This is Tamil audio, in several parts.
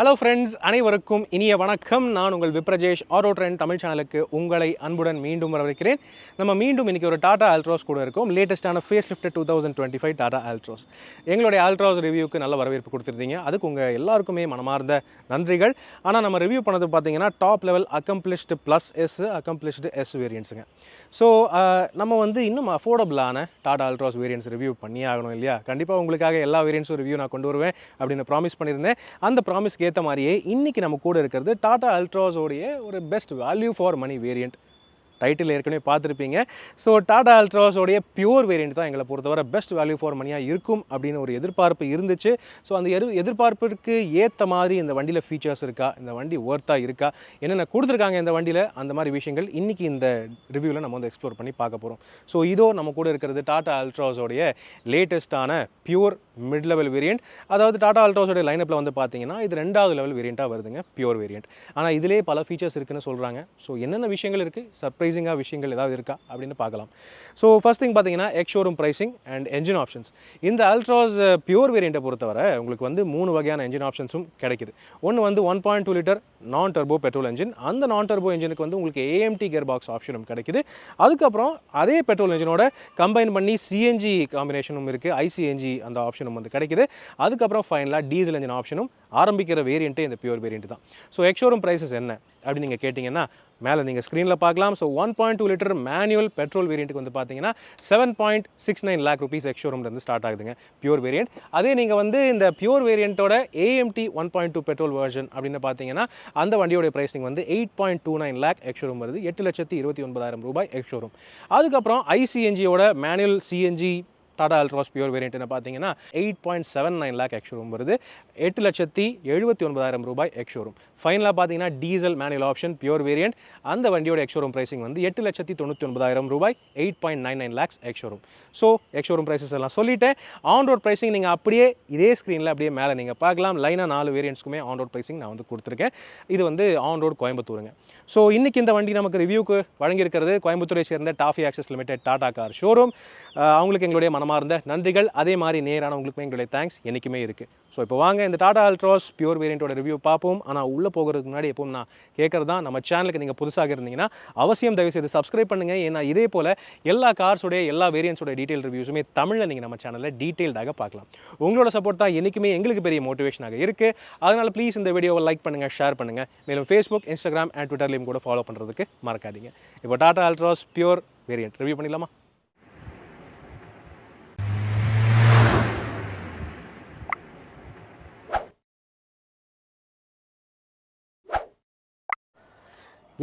ஹலோ ஃப்ரெண்ட்ஸ், அனைவருக்கும் இனிய வணக்கம். நான் உங்கள் விப்ரஜேஷ் ஆட்டோ ட்ரெண்ட் தமிழ் சேனலுக்கு உங்களை அன்புடன் மீண்டும் வரவேற்கிறேன். நம்ம மீண்டும் இன்றைக்கி ஒரு டாடா ஆல்ட்ராஸ் கூட இருக்கும். லேட்டஸ்ட்டான ஃபேஸ் லிஃப்ட் 2025 டாடா ஆல்ட்ராஸ். எங்களுடைய ஆல்ட்ராஸ் ரிவ்யூக்கு நல்ல வரவேற்பு கொடுத்துருந்தீங்க. அதுக்கு உங்கள் எல்லாருக்குமே மனமார்ந்த நன்றிகள். ஆனால் நம்ம ரிவ்யூ பண்ணது பார்த்தீங்கன்னா top level accomplished plus S, accomplished S வேரியன்ட்ஸுங்க. ஸோ நம்ம இன்னும் அஃபோர்டபுளான டாடா ஆல்ட்ராஸ் வேரியன்ட்ஸ் ரிவ்யூ பண்ணியே ஆகணும் இல்லையா? கண்டிப்பாக உங்களுக்காக எல்லா வேரியன்ட்ஸும் ரிவ்யூ நான் கொண்டு வருவேன் அப்படின்னு ப்ராமிஸ் பண்ணியிருந்தேன். அந்த ப்ராமிஸ்க்கு ஏற்ற மாதிரியே இன்றைக்கி நம்ம கூட இருக்கிறது டாடா அல்ட்ராஸோடைய ஒரு best value for money variant. Title ஏற்கனவே பார்த்துருப்பீங்க. ஸோ டாடா அல்ட்ராஸோடைய பியூர் வேரியண்ட் தான் எங்களை பொறுத்தவரை பெஸ்ட் வேல்யூ ஃபார் மணியாக இருக்கும் அப்படின்னு ஒரு எதிர்பார்ப்பு இருந்துச்சு. ஸோ அந்த எதிர்பார்ப்புக்கு ஏற்ற மாதிரி இந்த வண்டியில் ஃபீச்சர்ஸ் இருக்கா, இந்த வண்டி ஒர்த்தாக இருக்கா, என்னென்ன கொடுத்துருக்காங்க இந்த வண்டியில், அந்த மாதிரி விஷயங்கள் இன்றைக்கி இந்த ரிவ்யூவில் நம்ம எக்ஸ்ப்ளோர் பண்ணி பார்க்க போகிறோம். ஸோ இதோ நம்ம கூட இருக்கிறது டாடா அல்ட்ராஸோடைய லேட்டஸ்ட்டான பியூர் மிட் லெவல் வேரியண்ட். அதாவது டாடா அல்ட்ராஸோடைய லைனப்பில் பார்த்தீங்கன்னா இது 2வது லெவல் வேரியண்ட்டாக வருதுங்க, பியூர் வேரியண்ட். ஆனால் இதிலே பல ஃபீச்சர்ஸ் இருக்குன்னு சொல்கிறாங்க. ஸோ என்னென்ன விஷயங்கள் இருக்குது, சர்ப்ரைசிங்காக விஷயங்கள் ஏதாவது இருக்கா அப்படின்னு பார்க்கலாம். ஸோ ஃபர்ஸ்ட் திங் பார்த்தீங்கன்னா X showroom pricing and engine options. இந்த அல்ட்ராஸ் பியூர் வேரியண்ட்டை பொறுத்தவரை உங்களுக்கு 3 வகையான என்ஜின் ஆப்ஷன்ஸும் கிடைக்குது. ஒன்று 1.2 லிட்டர் நான் டர்போ பெட்ரோல் என்ஜின். அந்த நான் டர்போ என்ஜினுக்கு உங்களுக்கு ஏஎம்டி கியர் பாக்ஸ் ஆப்ஷனும் கிடைக்குது. அதுக்கப்புறம் அதே பெட்ரோல் என்ஜினோட கம்பைன் பண்ணி சிஎன்ஜி காம்பினேஷனும் இருக்குது, ஐசிஎன்ஜி அந்த ஆப்ஷனும் கிடைக்குது. அதுக்கப்புறம் ஃபைனலாக டீசல் என்ஜின் ஆப்ஷனும் ஆரம்பிக்கிற வேரியண்ட்டே இந்த பியூர் வேரியண்ட் தான். ஸோ எக்ஸ் ஷோரூம் ப்ரைஸஸ் என்ன அப்படின்னு நீங்கள் கேட்டிங்கன்னா மேலே நீங்கள் ஸ்க்ரீனில் பார்க்கலாம். ஸோ 1.2 லிட்டர் மேனுவல் பெட்ரோல் வேரியண்ட்டுக்கு பார்த்தீங்கன்னா 7.69 lakh rupees எக்ஸ் ஷோரூம்லேருந்து ஸ்டார்ட் ஆகுதுங்க பியூர் வேரியண்ட். அதே நீங்கள் இந்த பியூர் வேரியண்ட்டோட ஏஎம்டி 1.2 பெட்ரோல் வெர்ஷன் அப்படின்னு பார்த்தீங்கன்னா அந்த வண்டியோட ப்ரைஸிங் 8.29 lakh எக்ஸ் ஷோரூம் வருது, 8,29,000 ரூபாய் எக்ஸ் ஷோரூம். அதுக்கப்புறம் ஐசிஎன்ஜியோட manual CNG Tata Altroz pure வேரியண்ட்னு பார்த்தீங்கன்னா 8.79 lakh எக்ஸ் ஷோரூம் வருது, 8,79,000 ரூபாய் எக்ஸ் ஷோரூம். ஃபைனலாக பார்த்தீங்கன்னா diesel manual option pure variant, அந்த வண்டியோட எக்ஸ் ஷோரூம் ப்ரைசிங் 8,99,000 ரூபாய், 8.99 lakhs ex showroom. So ex showroom prices எல்லாம் சொல்லிட்டேன். ஆன் ரோட் ப்ரைசிங் நீங்கள் அப்படியே இதே ஸ்க்ரீனில் அப்படியே மேலே நீங்கள் பார்க்கலாம். லைனாக 4 வேரியண்ட்ஸ்க்குமே ஆன் ரோட் ப்ரைசிங் நான் கொடுத்துருக்கேன். இது ஆன் ரோட் கோயம்புத்தூருங்க. ஸோ இன்றைக்கி இந்த வண்டி நமக்கு ரிவ்யூக்கு வழங்கியிருக்கிறது கோயம்புத்தூரை சேர்ந்த toffee access limited Tata car showroom. அவங்களுக்கு எங்களுடைய மனமார்ந்த நன்றிகள். அதே மாதிரி நேரானவங்களுக்குமே எங்களுடைய தேங்க்ஸ் என்றைக்குமே இருக்குது. ஸோ இப்போ வாங்க இந்த டாடா அல்ட்ராஸ் பியூர் வேரியண்ட்டோட ரிவ்யூ பார்ப்போம். ஆனால் உள்ளே போகிறதுக்கு முன்னாடி எப்பவும் நான் கேட்குறது தான், நம்ம சேனலுக்கு நீங்கள் புதுசாக இருந்தீங்கன்னா அவசியம் தயவுசெய்து சப்ஸ்கிரைப் பண்ணுங்கள். ஏன்னா இதே போல் எல்லா கார்ஸோடைய எல்லா வேரியன்ட்ஸோட டீட்டெயில் ரிவ்யூஸுமே தமிழில் நீங்கள் நம்ம சேனலில் டீட்டெயில்டாக பார்க்கலாம். உங்களோட சப்போர்ட் தான் என்றைக்குமே எங்களுக்கு பெரிய மோட்டிவேஷனாக இருக்குது. அதனால் ப்ளீஸ் இந்த வீடியோவை லைக் பண்ணுங்கள், ஷேர் பண்ணுங்கள். மேலும் ஃபேஸ்புக், இன்ஸ்டாகிராம் அண்ட் ட்விட்டர்லையும் கூட ஃபாலோ பண்ணுறதுக்கு மறக்காதீங்க. இப்போ Tata Altroz pure variant review பண்ணிடலாமா?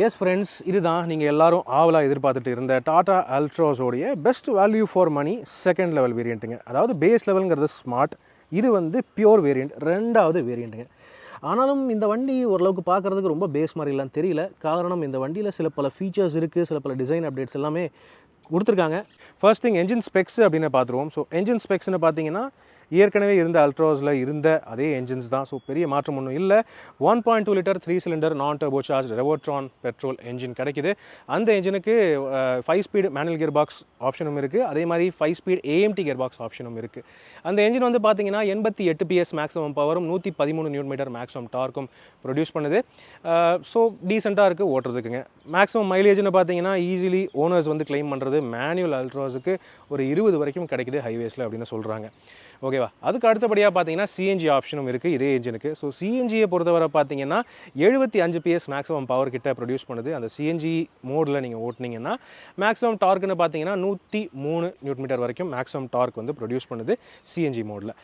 எஸ் ஃப்ரெண்ட்ஸ், இதுதான் நீங்கள் எல்லாரும் ஆவலாக எதிர்பார்த்துட்டு இருந்த டாடா அல்ட்ராஸோடைய best value for money second level வேரியண்ட்டுங்க. அதாவது பேஸ் லெவலுங்கிறது ஸ்மார்ட், இது பியூர் வேரியண்ட் 2வது வேரியண்ட்டுங்க. ஆனாலும் இந்த வண்டி ஓரளவுக்கு பார்க்குறதுக்கு ரொம்ப பேஸ் மாதிரிலாம் தெரியல. காரணம், இந்த வண்டியில் பல ஃபீச்சர்ஸ் இருக்குது, பல டிசைன் அப்டேட்ஸ் எல்லாமே கொடுத்துருக்காங்க. ஃபர்ஸ்ட் திங் என்ஜின் ஸ்பெக்ஸ் அப்படின்னு பார்த்துருவோம். ஸோ என்ஜின் ஸ்பெக்ஸ்னு பார்த்தீங்கன்னா ஏற்கனவே இருந்த அல்ட்ராஸில் இருந்த அதே என்ஜின்ஸ் தான். ஸோ பெரிய மாற்றம் ஒன்றும் இல்லை. 1.2 லிட்டர் 3 சிலிண்டர் நான் turbo charge Revotron petrol engine கிடைக்குது. அந்த என்ஜினுக்கு 5 ஸ்பீட் மேனுவல் கியர் பாக்ஸ் ஆப்ஷனும் இருக்குது. அதே மாதிரி 5 ஸ்பீட் ஏஎம்டி கியர் பாக்ஸ் ஆப்ஷனும் இருக்குது. அந்த என்ஜின் பார்த்தீங்கன்னா 88 PS மேக்ஸிமம் பவரும் 113 நியூட்டன் மேக்ஸிமம் டார்க்கும் ப்ரொடியூஸ் பண்ணுது. ஸோ டீசெண்டாக இருக்குது ஓட்டுறதுக்குங்க. மேக்ஸிமம் மைலேஜ்னு பார்த்தீங்கன்னா ஈஸிலி ஓனர்ஸ் கிளைம் பண்ணுறது மேனுவல் அல்ட்ராஸுக்கு ஒரு 20 வரைக்கும் கிடைக்குது ஹைவேஸில் அப்படின்னு சொல்கிறாங்க. ஓகேவா? அதுக்கு அடுத்தபடியாக பார்த்தீங்கன்னா சிஎன்ஜி ஆப்ஷனும் இருக்குது இதே என்ஜினுக்கு. ஸோ சிஎன்ஜியை பொறுத்தவரை பார்த்தீங்கன்னா 75 PS மேக்ஸிமம் பவர் கிட்ட ப்ரொடியூஸ் பண்ணுது. அந்த சிஎன்ஜி மோடில் நீங்கள் ஓட்டினீங்கன்னா மேக்ஸிமம் டார்க்குன்னு பார்த்தீங்கன்னா 103 நியூட்டன் வரைக்கும் மேக்ஸிமம் டார்க் ப்ரொடியூஸ் பண்ணுது சிஎன்ஜி மோடில்.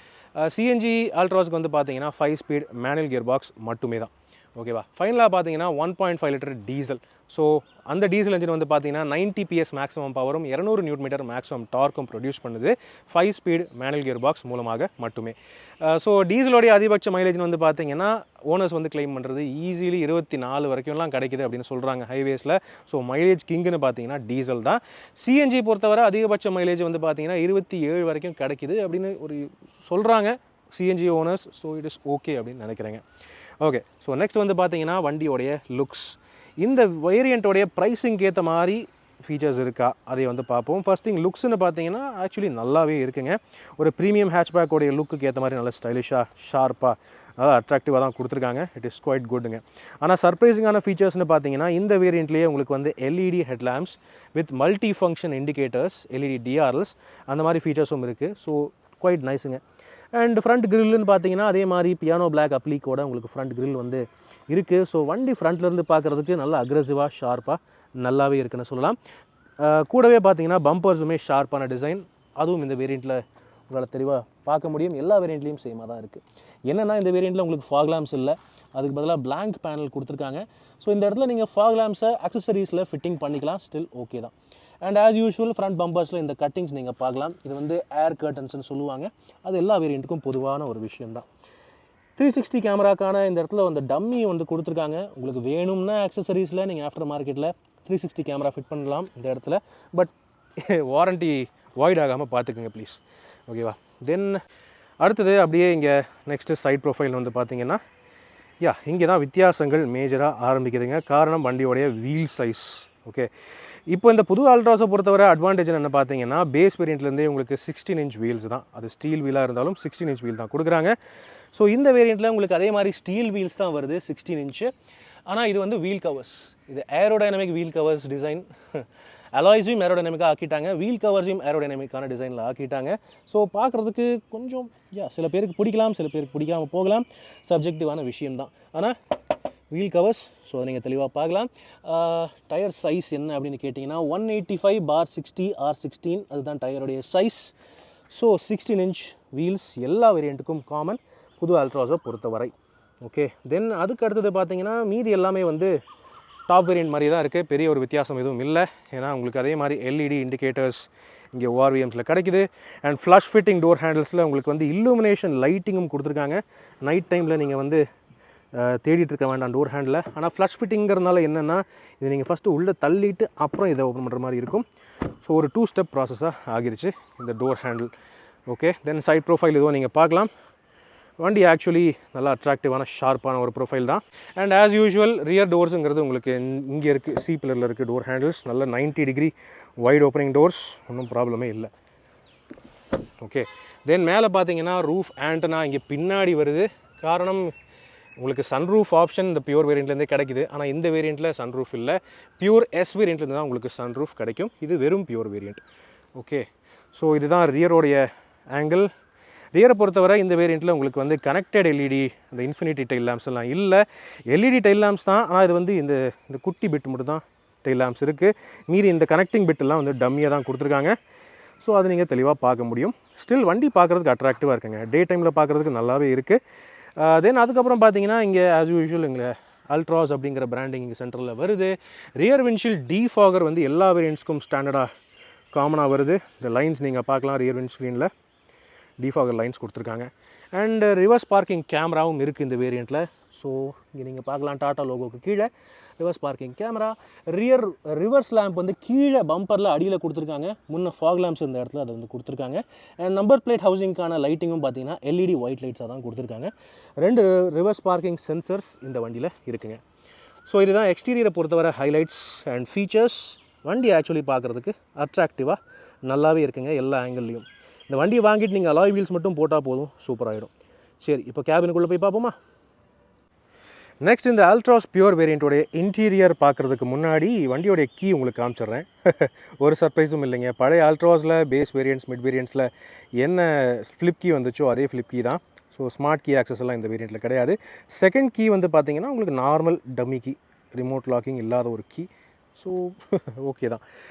சிஎன்ஜி அல்ட்ராஸுக்கு பார்த்தீங்கன்னா 5 ஸ்பீட் மேனுவல் கியர் பாக்ஸ் மட்டுமே தான். ஓகேவா? ஃபைனலாக பார்த்தீங்கன்னா 1.5 லிட்டர் டீசல். ஸோ அந்த டீசல் என்ஜின் பார்த்தீங்கன்னா 90 PS மேக்ஸிமம் பவரும் 200 நியூட்டன் மேக்ஸிமம் டார்க்கும் ப்ரொடியூஸ் பண்ணுது 5 ஸ்பீட் மேனுவல் கியர் பாக்ஸ் மூலமாக மட்டுமே. ஸோ டீசலோடைய அதிகபட்ச மைலேஜ்னு பார்த்தீங்கன்னா ஓனர்ஸ் கிளைம் பண்ணுறது ஈஸிலி 24 வரைக்கும்லாம் கிடைக்குது அப்படின்னு சொல்கிறாங்க ஹைவேஸில். ஸோ மைலேஜ் கிங்குன்னு பார்த்தீங்கன்னா டீசல் தான். சிஎன்ஜி பொறுத்தவரை அதிகபட்ச மைலேஜ் பார்த்தீங்கன்னா 27 வரைக்கும் கிடைக்குது அப்படின்னு ஒரு சொல்கிறாங்க CNG owners. So it is okay அப்படின்னு நினைக்கிறேங்க. ஓகே, ஸோ நெக்ஸ்ட் பார்த்தீங்கன்னா வண்டியோடைய லுக்ஸ். இந்த வேரியண்ட்டோடைய ப்ரைஸிங்க்கு ஏற்ற மாதிரி ஃபீச்சர்ஸ் இருக்கா அதை வந்து பார்ப்போம். ஃபர்ஸ்ட் திங் லுக்ஸ்னு பார்த்தீங்கன்னா ஆக்சுவலி நல்லாவே இருக்குங்க. ஒரு ப்ரீமியம் ஹேட்ச்பேக்கோடைய லுக்குக்கு ஏற்ற மாதிரி நல்ல ஸ்டைலிஷாக ஷார்ப்பாக நல்லா அட்ராக்டிவாக தான் கொடுத்துருக்காங்க. இட் இஸ் குவைட் குட்டுங்க. ஆனால் சர்ப்ரைசிங்கான ஃபீச்சர்ஸ்னு பார்த்தீங்கன்னா இந்த வேரியண்ட்லேயே உங்களுக்கு வந்து LED headlamps with multi function indicators, LED DRLs அந்த மாதிரி ஃபீச்சர்ஸும் இருக்குது. ஸோ குவைட் நைஸுங்க. அண்ட் ஃப்ரண்ட் கிரில்லுன்னு பார்த்தீங்கன்னா அதே மாதிரி பியானோ பிளாக் அப்ளிக்கோட உங்களுக்கு ஃப்ரண்ட் கிரில் வந்து இருக்குது. ஸோ வண்டி ஃப்ரண்ட்லேருந்து பார்க்குறதுக்கு நல்லா அக்ரெசிவாக ஷார்ப்பாக நல்லாவே இருக்குன்னு சொல்லலாம். கூடவே பார்த்தீங்கன்னா பம்பர்ஸுமே ஷார்ப்பான டிசைன், அதுவும் இந்த வேரியண்ட்டில் உங்களால் தெளிவாக பார்க்க முடியும். எல்லா வேரியண்ட்லேயும் சேமாக தான் இருக்குது. என்னென்னா இந்த வேரியண்ட்டில் உங்களுக்கு ஃபாக் லேம்ப்ஸ் இல்லை, அதுக்கு பதிலாக பிளாங்க் பேனல் கொடுத்துருக்காங்க. ஸோ இந்த இடத்துல நீங்கள் ஃபாக் லேம்ப்ஸை அக்சசரிஸில் ஃபிட்டிங் பண்ணிக்கலாம், ஸ்டில் ஓகே தான். அண்ட் ஆஸ் யூஷுவல் ஃப்ரண்ட் பம்பர்ஸில் இந்த கட்டிங்ஸ் நீங்கள் பார்க்கலாம். இது வந்து ஏர் கர்டன்ஸ்னு சொல்லுவாங்க. அது எல்லா வேரியண்ட்டுக்கும் பொதுவான ஒரு விஷயம் தான். 360 கேமராக்கான இந்த இடத்துல வந்து டம்மி வந்து கொடுத்துருக்காங்க. உங்களுக்கு வேணும்னா அக்சசரிஸில் நீங்கள் ஆஃப்டர் மார்க்கெட்டில் 360 கேமரா ஃபிட் பண்ணலாம் இந்த இடத்துல. பட் வாரண்ட்டி வாய்ட் ஆகாமல் பார்த்துக்குங்க ப்ளீஸ், ஓகேவா. தென் அடுத்தது அப்படியே இங்கே நெக்ஸ்ட்டு சைட் ப்ரொஃபைல் வந்து பார்த்தீங்கன்னா இங்கே தான் வித்தியாசங்கள் மேஜராக ஆரம்பிக்குதுங்க. காரணம் வண்டியோடைய வீல் சைஸ். ஓகே, இப்போ இந்த புது அல்ட்ராஸை பொறுத்தவரை அட்வான்டேஜ் என்ன பார்த்தீங்கன்னா பேஸ் வேரியண்ட்லேருந்தே உங்களுக்கு 16 இன்ச் வீல்ஸ் தான். அது ஸ்டீல் வீலாக இருந்தாலும் 16 இன்ச் வீல் தான் கொடுக்குறாங்க. ஸோ இந்த வேரியண்ட்டில் உங்களுக்கு அதே மாதிரி ஸ்டீல் வீல்ஸ் தான் வருது 16 இன்ச்சு. ஆனால் இது வந்து வீல் கவர்ஸ், இது ஏரோடைனமிக் வீல் கவர்ஸ் டிசைன். அலாய்ஸையும் ஏரோடைனமிக்காக ஆக்கிட்டாங்க, வீல் கவர்ஸையும் ஏரோடைனமிக்கான டிசைனில் ஆக்கிட்டாங்க. ஸோ பார்க்குறதுக்கு கொஞ்சம் சில பேருக்கு பிடிக்கலாம், சில பேருக்கு பிடிக்காமல் போகலாம், சப்ஜெக்டிவான விஷயம்தான். ஆனால் வீல் கவர்ஸ் ஸோ அதை நீங்கள் தெளிவாக பார்க்கலாம். டயர் சைஸ் என்ன அப்படின்னு கேட்டிங்கன்னா 185/60 R16 அதுதான் டயருடைய சைஸ். ஸோ 16 இன்ச் வீல்ஸ் எல்லா வேரியண்ட்டுக்கும் காமன் புது அல்ட்ராஸை பொறுத்தவரை. ஓகே, தென் அதுக்கு அடுத்தது பார்த்தீங்கன்னா மீதி எல்லாமே வந்து டாப் வேரியண்ட் மாதிரி தான் இருக்குது, பெரிய ஒரு வித்தியாசம் எதுவும் இல்லை. ஏன்னா உங்களுக்கு அதே மாதிரி எல்இடி இண்டிகேட்டர்ஸ் இங்கே ORVMஸில் கிடைக்குது. அண்ட் ஃப்ளஷ் ஃபிட்டிங் டோர் ஹேண்டில்ஸில் உங்களுக்கு வந்து இல்லுமினேஷன் லைட்டிங்கும் கொடுத்துருக்காங்க. நைட் டைமில் நீங்கள் வந்து தேடிட்டு இருக்க வேண்டாம் டோர் ஹேண்டில். ஆனால் ஃப்ளஷ் ஃபிட்டிங்கிறதுனால என்னென்னா இது நீங்கள் ஃபஸ்ட்டு உள்ளே தள்ளிட்டு அப்புறம் இதை ஓப்பன் பண்ணுற மாதிரி இருக்கும். ஸோ ஒரு 2 ஸ்டெப் ப்ராசஸாக ஆகிருச்சு இந்த டோர் ஹேண்டில். ஓகே, தென் சைட் ப்ரொஃபைல் இதுவும் நீங்கள் பார்க்கலாம். வண்டி ஆக்சுவலி நல்லா அட்ராக்டிவான ஷார்ப்பான ஒரு ப்ரொஃபைல் தான். அண்ட் ஆஸ் யூஷுவல் ரியர் டோர்ஸுங்கிறது உங்களுக்கு இங்கே இருக்குது, சி பில்லரில் இருக்குது டோர் ஹேண்டில்ஸ். நல்ல 90 டிகிரி வைட் ஓப்பனிங் டோர்ஸ், ஒன்றும் ப்ராப்ளமே இல்லை. ஓகே, தென் மேலே பார்த்தீங்கன்னா ரூஃப் ஆண்டனா இங்கே பின்னாடி வருது. காரணம் உங்களுக்கு சன்ரூஃப் ஆப்ஷன் இந்த பியூர் வேரியண்ட்லேருந்தே கிடைக்குது. ஆனால் இந்த வேரியண்ட்டில் சன்ரூஃப் இல்லை, பியூர் எஸ் வேரியண்ட்லேருந்து தான் உங்களுக்கு சன்ரூஃப் கிடைக்கும். இது வெறும் பியூர் வேரியண்ட். ஓகே, ஸோ இதுதான் ரியரோடைய ஆங்கிள். ரியரை பொறுத்தவரை இந்த வேரியண்ட்டில் உங்களுக்கு வந்து கனெக்டட் எல்இடி இந்த இன்ஃபினிட்டி டைல் லேம்ப்ஸ் எல்லாம் இல்லை, எல்இடி டைல் லேம்ப்ஸ் தான். ஆனால் இது வந்து இந்த குட்டி பிட் மட்டும் தான் டைல் லேம்ப்ஸ் இருக்குது. மீதி இந்த கனெக்டிங் பிட்டெல்லாம் வந்து டம்மியாக தான் கொடுத்துருக்காங்க. ஸோ அது நீங்கள் தெளிவாக பார்க்க முடியும். ஸ்டில் வண்டி பார்க்குறதுக்கு அட்ராக்டிவாக இருக்குங்க, டே டைமில் பார்க்குறதுக்கு நல்லாவே இருக்குது. தென் அதுக்கப்புறம் பார்த்தீங்கன்னா இங்கே ஆஸ் யூஷுவல் இங்கே அல்ட்ராஸ் அப்படிங்கிற பிராண்டிங் இங்கே சென்டரில் வருது. ரியர் விண்ட்ஷீல்ட் டீஃபாகர் வந்து எல்லா வேரியண்ட்ஸ்க்கும் ஸ்டாண்டர்டாக காமனாக வருது. இந்த லைன்ஸ் நீங்கள் பார்க்கலாம், ரியர் விண்ட் ஸ்க்ரீனில் டீஃபாகர் லைன்ஸ் கொடுத்துருக்காங்க. அண்ட் ரிவர்ஸ் பார்க்கிங் கேமராவும் இருக்குது இந்த வேரியண்ட்டில். ஸோ இங்கே நீங்கள் பார்க்கலாம் டாட்டா லோகோவுக்கு கீழே reverse parking camera. Reverse lamp வந்து கீழே பம்பரில் அடியில் கொடுத்துருக்காங்க. முன்னே ஃபாக் லேம்ப்ஸ் இந்த இடத்துல அதை வந்து கொடுத்துருக்காங்க. அண்ட் நம்பர் பிளேட் ஹவுசிங்கான லைட்டிங்கும் பார்த்தீங்கன்னா எல்இடி ஒயிட் லைட்ஸாக தான் கொடுத்துருக்காங்க. 2 ரிவர்ஸ் பார்க்கிங் சென்சர்ஸ் இந்த வண்டியில் இருக்குங்க. ஸோ இதுதான் எக்ஸ்டீரியரை பொறுத்தவரை ஹைலைட்ஸ் அண்ட் ஃபீச்சர்ஸ். வண்டி ஆக்சுவலி பார்க்குறதுக்கு அட்ராக்டிவாக நல்லாவே இருக்குங்க எல்லா ஆங்கிள்லேயும். இந்த வண்டியை வாங்கிட்டு நீங்கள் அலாய் வீல்ஸ் மட்டும் போட்டால் போதும், சூப்பராகிடும். சரி, இப்போ கேபினுக்குள்ளே போய் பார்ப்போமா. நெக்ஸ்ட் இந்த அல்ட்ராஸ் பியூர் வேரியண்ட்டோடைய இன்டீரியர் பார்க்குறதுக்கு முன்னாடி வண்டியோடைய கீ உங்களுக்கு காமிச்சிட்றேன். ஒரு சர்ப்ரைஸும் இல்லைங்க. பழைய அல்ட்ராஸில் பேஸ் வேரியண்ட்ஸ் மிட் வேரியண்ட்ஸில் என்ன ஃப்ளிப் கீ வந்துச்சோ அதே ஃப்ளிப் கீ தான். ஸோ ஸ்மார்ட் கீ ஆக்சஸ் எல்லாம் இந்த வேரியண்ட்டில் கிடையாது. செகண்ட் கீ வந்து பார்த்தீங்கன்னா உங்களுக்கு normal dummy key, remote locking இல்லாத ஒரு கீ. ஸோ ஓகே தான்.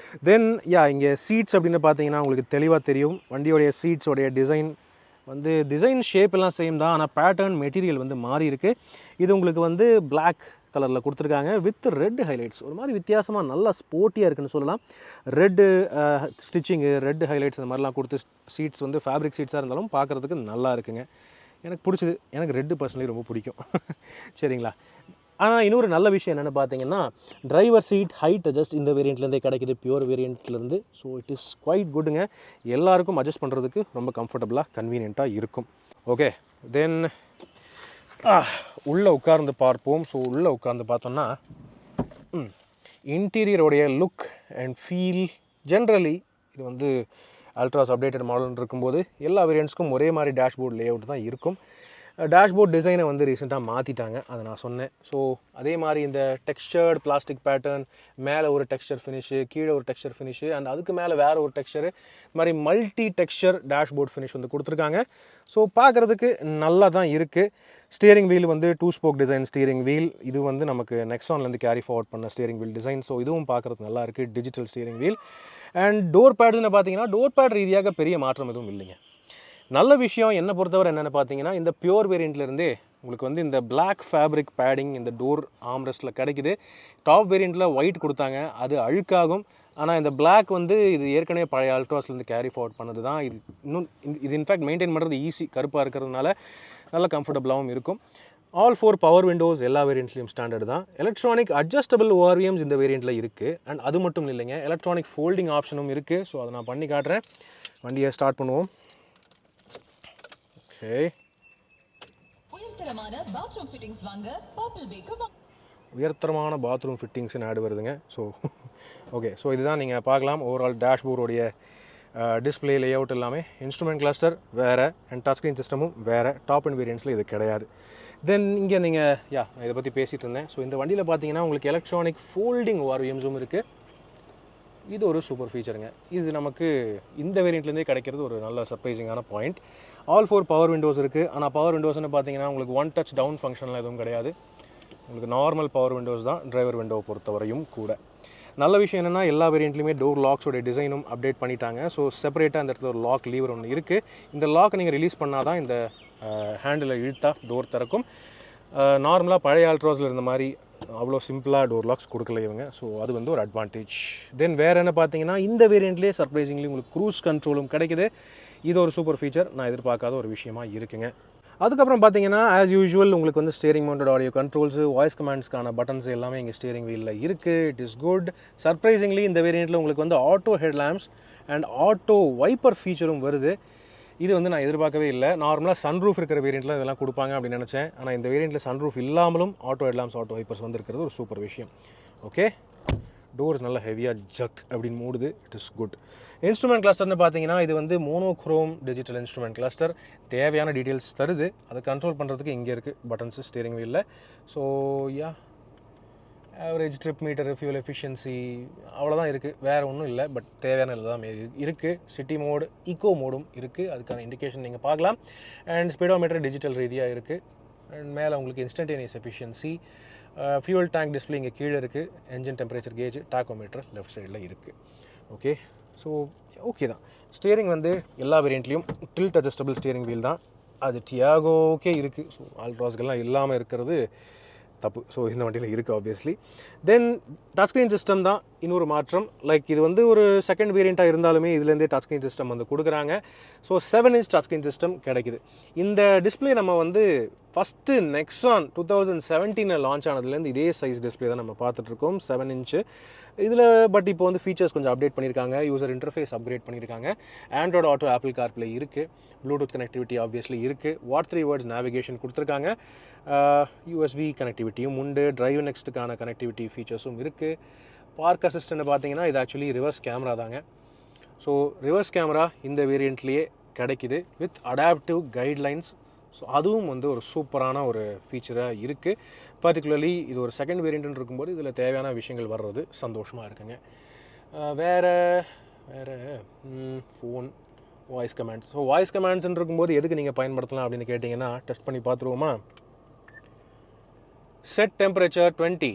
தென் இங்கே சீட்ஸ் அப்படின்னு பார்த்தீங்கன்னா உங்களுக்கு தெளிவாக தெரியும். வண்டியோடைய சீட்ஸோடைய டிசைன் ஷேப் எல்லாம் சேம் தான். ஆனால் பேட்டர்ன் மெட்டீரியல் வந்து மாறி இருக்குது. இது உங்களுக்கு வந்து பிளாக் கலரில் கொடுத்துருக்காங்க வித் ரெட் ஹைலைட்ஸ். ஒரு மாதிரி வித்தியாசமாக நல்லா ஸ்போர்ட்டியாக இருக்குன்னு சொல்லலாம். ரெட்டு ஸ்டிச்சிங்கு, ரெட் ஹைலைட்ஸ் அந்த மாதிரிலாம் கொடுத்து சீட்ஸ் வந்து ஃபேப்ரிக் சீட்ஸாக இருந்தாலும் பார்க்குறதுக்கு நல்லா இருக்குங்க. எனக்கு பிடிச்சது, எனக்கு ரெட்டு பர்சனலி ரொம்ப பிடிக்கும். சரிங்களா. ஆனால் இன்னொரு நல்ல விஷயம் என்னென்னு பார்த்தீங்கன்னா டிரைவர் சீட் ஹைட் அட்ஜஸ்ட் இந்த வேரியண்ட்லேருந்தே கிடைக்கிது, பியூர் வேரியண்ட்லேருந்து. ஸோ இட் இஸ் குவைட் குட்டுங்க. எல்லாருக்கும் அட்ஜஸ்ட் பண்ணுறதுக்கு ரொம்ப கம்ஃபர்டபுளாக கன்வீனியண்ட்டாக இருக்கும். ஓகே, தென் உள்ளே உட்கார்ந்து பார்ப்போம். ஸோ உள்ளே உட்கார்ந்து பார்த்தோன்னா இன்டீரியரோடைய லுக் அண்ட் ஃபீல் ஜென்ரலி இது வந்து அல்ட்ராஸ் அப்டேட்டட் மாடல்னு இருக்கும்போது எல்லா வேரியண்ட்ஸ்க்கும் ஒரே மாதிரி டேஷ்போர்ட் லே அவுட் தான் இருக்கும். டேஷ்போர்ட் டிசைனை வந்து ரீசெண்டாக மாற்றிட்டாங்க, அதை நான் சொன்னேன். ஸோ அதே மாதிரி இந்த டெக்ஸ்சர்டு பிளாஸ்டிக் பேட்டர்ன், மேலே ஒரு டெக்ஸ்சர் ஃபினிஷு, கீழே ஒரு டெக்ஸ்சர் ஃபினிஷு, அண்ட் அதுக்கு மேலே வேறு ஒரு டெக்ஸ்சரு, இது மாதிரி மல்டி டெக்ஸ்சர் டேஷ்போர்ட் ஃபினிஷ் வந்து கொடுத்துருக்காங்க. ஸோ பார்க்குறதுக்கு நல்லா தான் இருக்குது. ஸ்டியரிங் வீல் வந்து 2 ஸ்போக் டிசைன் ஸ்டியரிங் வீல். இது வந்து நமக்கு நெக்ஸான்லேருந்து கேரி ஃபார்வர்ட் பண்ண ஸ்டியரிங் வீல் டிசைன். ஸோ இதுவும் பார்க்குறதுக்கு நல்லா இருக்குது, digital steering wheel. And door பேட்ஸ்னு பார்த்தீங்கன்னா டோர் பேட் ரீதியாக பெரிய மாற்றம் எதுவும் இல்லைங்க. நல்ல விஷயம் என்னை பொறுத்தவரை என்னென்னு பார்த்தீங்கன்னா, இந்த பியூர் வேரியண்ட்லேருந்தே உங்களுக்கு வந்து இந்த பிளாக் ஃபேப்ரிக் பேடிங் இந்த டோர் ஆம்ரெஸ்ட்டில் கிடைக்குது. டாப் வேரியண்ட்டில் ஒயிட் கொடுத்தாங்க, அது அழுக்காகும். ஆனால் இந்த பிளாக் வந்து இது ஏற்கனவே பழைய அல்ட்ராஸ்லேருந்து கேரி ஃபார்வர்ட் பண்ணது தான். இது இன்னும் இது இன்ஃபேக்ட் மெயின்டைன் பண்ணுறது ஈஸி, கருப்பாக இருக்கிறதுனால நல்ல கம்ஃபர்டபுளாகவும் இருக்கும். ஆல் 4 பவர் விண்டோஸ் எல்லா வேரியண்ட்ஸ்லையும் ஸ்டாண்டர்ட் தான். எலக்ட்ரானிக் அட்ஜஸ்டபிள் ஓஆர்விஎம்ஸ் இந்த வேரியண்ட்டில் இருக்குது. அண்ட் அது மட்டும் இல்லைங்க, எலக்ட்ரானிக் ஃபோல்டிங் ஆப்ஷனும் இருக்குது. ஸோ அதை நான் பண்ணி காட்டுறேன். வண்டியை ஸ்டார்ட் பண்ணுவோம். ஓகே, உயர்தரமான பாத்ரூம் ஃபிட்டிங்ஸ்னு ஆட் வருதுங்க. ஸோ ஓகே, ஸோ இதுதான் நீங்கள் பார்க்கலாம். ஓவரால் டேஷ்போர்டுடைய டிஸ்பிளே லே அவுட் எல்லாமே. இன்ஸ்ட்ருமெண்ட் கிளஸ்டர் வேறு அண்ட் டச் ஸ்க்ரீன் சிஸ்டமும் வேறு. டாப் அண்ட் வேரியண்ட்ஸில் இது கிடையாது. தென் இங்கே நீங்கள் நான் இதை பற்றி பேசிகிட்டு இருந்தேன். ஸோ இந்த வண்டியில் பார்த்தீங்கன்னா உங்களுக்கு எலக்ட்ரானிக் ஃபோல்டிங் ஓஆர்விஎம்ஸும் இருக்குது. இது ஒரு சூப்பர் ஃபீச்சருங்க. இது நமக்கு இந்த வேரியண்ட்லேருந்தே கிடைக்கிறது ஒரு நல்ல சர்ப்ரைசிங்கான பாயிண்ட். ஆல் 4 பவர் விண்டோஸ் இருக்குது. ஆனால் பவர் விண்டோஸ்னு பார்த்தீங்கன்னா உங்களுக்கு ஒன் டச் டவுன் ஃபங்க்ஷன்லாம் எதுவும் கிடையாது. உங்களுக்கு நார்மல் பவர் விண்டோஸ் தான் டிரைவர் விண்டோவை பொறுத்தவரையும் கூட. நல்ல விஷயம் என்னென்னா எல்லா வேரியண்ட்லையுமே டோர் லாக்ஸோடைய டிசைனும் அப்டேட் பண்ணிட்டாங்க. ஸோ செப்பரேட்டாக இந்த இடத்துல ஒரு லாக் லீவர் ஒன்று இருக்குது. இந்த லாக் நீங்கள் ரிலீஸ் பண்ணால் தான் இந்த ஹேண்டில் இழுத்தா டோர் திறக்கும். நார்மலாக பழைய ஆல்ட்ராஸில் இருந்த மாதிரி அவ்வளோ சிம்பிளாக டோர் லாக்ஸ் கொடுக்கல இவங்க. ஸோ அது வந்து ஒரு அட்வான்டேஜ். தென் வேறு என்ன பார்த்தீங்கன்னா, இந்த வேரியண்ட்லேயே சர்ப்ரைசிங்லி உங்களுக்கு க்ரூஸ் கண்ட்ரோலும் கிடைக்குது. இது ஒரு சூப்பர் ஃபீச்சர், நான் எதிர்பார்க்காத ஒரு விஷயமா இருக்குங்க. அதுக்கப்புறம் பார்த்தீங்கன்னா ஆஸ் யூஷுவல் உங்களுக்கு வந்து steering mounted audio controls, voice கமாண்ட்ஸ்க்கான பட்டன்ஸ் எல்லாமே இங்கே ஸ்டியரிங் வீலில் இருக்குது. It is good. சர்ப்ரைசிங்லி இந்த வேரியண்ட்டில் உங்களுக்கு வந்து auto head lamps and auto wiper ஃபீச்சரும் வருது. இது வந்து நான் எதிர்பார்க்கவே இல்லை. நார்மலாக சன்ரூஃப் இருக்கிற வேரியண்ட்டில் இதெல்லாம் கொடுப்பாங்க அப்படின்னு நினச்சேன். ஆனால் இந்த வேரியண்ட்டில் சன்ரூஃப் இல்லாமலும் ஆட்டோ ஹெட்லாம்ப்ஸ், ஆட்டோ வைப்பர்ஸ் வந்துருக்கிறது ஒரு சூப்பர் விஷயம். ஓகே, டோர்ஸ் நல்லா ஹெவியாக ஜக் அப்படின்னு மூடுது. It is good. இன்ஸ்ட்ருமெண்ட் கிளஸ்டர்னு பார்த்தீங்கன்னா இது வந்து மோனோக்ரோம் டிஜிட்டல் இன்ஸ்ட்ருமெண்ட் கிளஸ்டர். தேவையான டீட்டெயில்ஸ் தருது. அதை கண்ட்ரோல் பண்ணுறதுக்கு இங்கே இருக்குது பட்டன்ஸு ஸ்டியரிங் வீலில். So average trip meter, fuel efficiency அவ்வளோதான் இருக்குது. வேறு ஒன்றும் இல்லை. பட் தேவையான தான் இருக்குது. சிட்டி மோடு, ஈக்கோ மோடும் இருக்குது. அதுக்கான இண்டிகேஷன் நீங்கள் பார்க்கலாம். அண்ட் ஸ்பீடோமீட்டர் டிஜிட்டல் ரீதியாக இருக்குது. அண்ட் மேலே உங்களுக்கு instantaneous efficiency, fuel tank display இங்கே கீழே இருக்குது. Engine temperature gauge, tachometer left சைடில் இருக்குது. ஓகே, ஸோ ஓகே தான். ஸ்டியரிங் வந்து எல்லா வேரியண்ட்லேயும் டில்ட் அட்ஜஸ்டபிள் ஸ்டியரிங் வீல் தான். அது டியாகோக்கே இருக்குது. ஸோ ஆல்ட்ராஸ்கெல்லாம் இல்லாமல் இருக்கிறது தப்பு. ஸோ இந்த வண்டியில் இருக்குது ஆப்வியஸ்லி. தென் டச் ஸ்க்ரீன் சிஸ்டம் தான் இன்னொரு மாற்றம். லைக் இது வந்து ஒரு செகண்ட் வேரியண்ட்டாக இருந்தாலுமே இதுலேருந்தே டச் ஸ்க்ரீன் சிஸ்டம் வந்து கொடுக்குறாங்க. So 7 inch touch screen system கிடைக்குது. இந்த டிஸ்பிளே நம்ம வந்து ஃபஸ்ட்டு நெக்ஸான் 2017 லான்ச் ஆனதுலேருந்து இதே சைஸ் டிஸ்பிளே தான் நம்ம பார்த்துட்ருக்கோம், 7 inch. இதில் பட் இப்போ வந்து ஃபீச்சர்ஸ் கொஞ்சம் அப்டேட் பண்ணியிருக்காங்க. யூசர் இன்டர்ஃபேஸ் அப்கிரேட் பண்ணியிருக்காங்க. ஆண்ட்ராய்டு ஆட்டோ, ஆப்பிள் கார்ப்ளே இருக்குது. ப்ளூடூத் கனெக்டிவிட்டி ஆப்வியஸ்லி இருக்குது. வாட் 3 words நேவிகேஷன் கொடுத்துருக்காங்க. யூஎஸ்பி கனெக்டிவிட்டியும் உண்டு. டிரைவ் நெக்ஸ்ட்டுக்கான கனெக்டிவிட்டி ஃபீச்சர்ஸும் இருக்குது. பார்க் அசிஸ்டன்ட் பார்த்தீங்கன்னா இது ஆக்சுவலி ரிவர்ஸ் கேமரா தாங்க. ஸோ ரிவர்ஸ் கேமரா இந்த வேரியண்ட்லேயே கிடைக்குது வித் அடாப்டிவ் கைட்லைன்ஸ். ஸோ அதுவும் வந்து ஒரு சூப்பரான ஒரு ஃபீச்சராக இருக்குது. பர்டிகுலர்லி இது ஒரு செகண்ட் வேரியண்ட்னு இருக்கும்போது இதில் தேவையான விஷயங்கள் வர்றது சந்தோஷமாக இருக்குங்க. வேறு phone voice commands. So voice கமாண்ட்ஸ்ன்னு இருக்கும்போது எதுக்கு நீங்கள் பயன்படுத்தலாம் அப்படின்னு கேட்டிங்கன்னா, டெஸ்ட் பண்ணி பார்த்துருவோமா? Set temperature 20.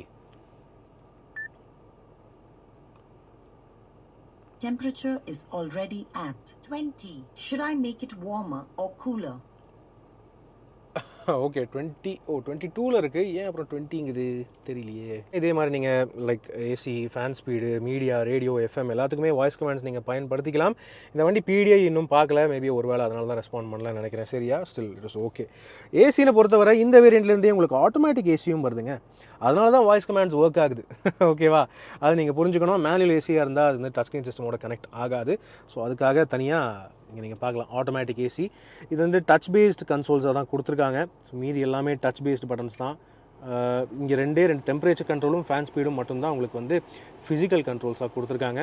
Temperature is already at 20. Should I make it warmer or cooler? Okay, 20. 22ல் இருக்குது. ஏன் அப்புறம் 20ங்குது தெரியலையே. இதே மாதிரி நீங்கள் like AC, fan speed, media, radio, FM எல்லாத்துக்குமே வாய்ஸ் கமாண்ட்ஸ் நீங்கள் பயன்படுத்திக்கலாம். இந்த வண்டி பிடிஐ இன்னும் பார்க்கல. மேபி ஒரு வேளை அதனால தான் ரெஸ்பாண்ட் பண்ணலாம்னு நினைக்கிறேன். சரியா? Still it is okay. ஏசியை பொறுத்தவரை இந்த வேரியண்ட்லேருந்தே உங்களுக்கு ஆட்டோமேட்டிக் ஏசியும் வருதுங்க. அதனால தான் வாய்ஸ் கமாண்ட்ஸ் ஒர்க் ஆகுது. ஓகேவா? அது நீங்கள் புரிஞ்சுக்கணும். மேனுவல் ஏசியாக இருந்தால் அது வந்து டச் ஸ்க்ரீன் சிஸ்டமோட கனெக்ட் ஆகாது. ஸோ அதுக்காக தனியாக இங்கே நீங்கள் பார்க்கலாம் ஆட்டோமேட்டிக் ஏசி. இது வந்து டச் பேஸ்டு கன்சோல்ஸாக தான் கொடுத்துருக்காங்க. ஸோ மீதி எல்லாமே டச் பேஸ்டு பட்டன்ஸ் தான். இங்கே ரெண்டு டெம்பரேச்சர் கண்ட்ரோலும் ஃபேன் ஸ்பீடும் மட்டும்தான் உங்களுக்கு வந்து ஃபிசிக்கல் கண்ட்ரோல்ஸாக கொடுத்துருக்காங்க.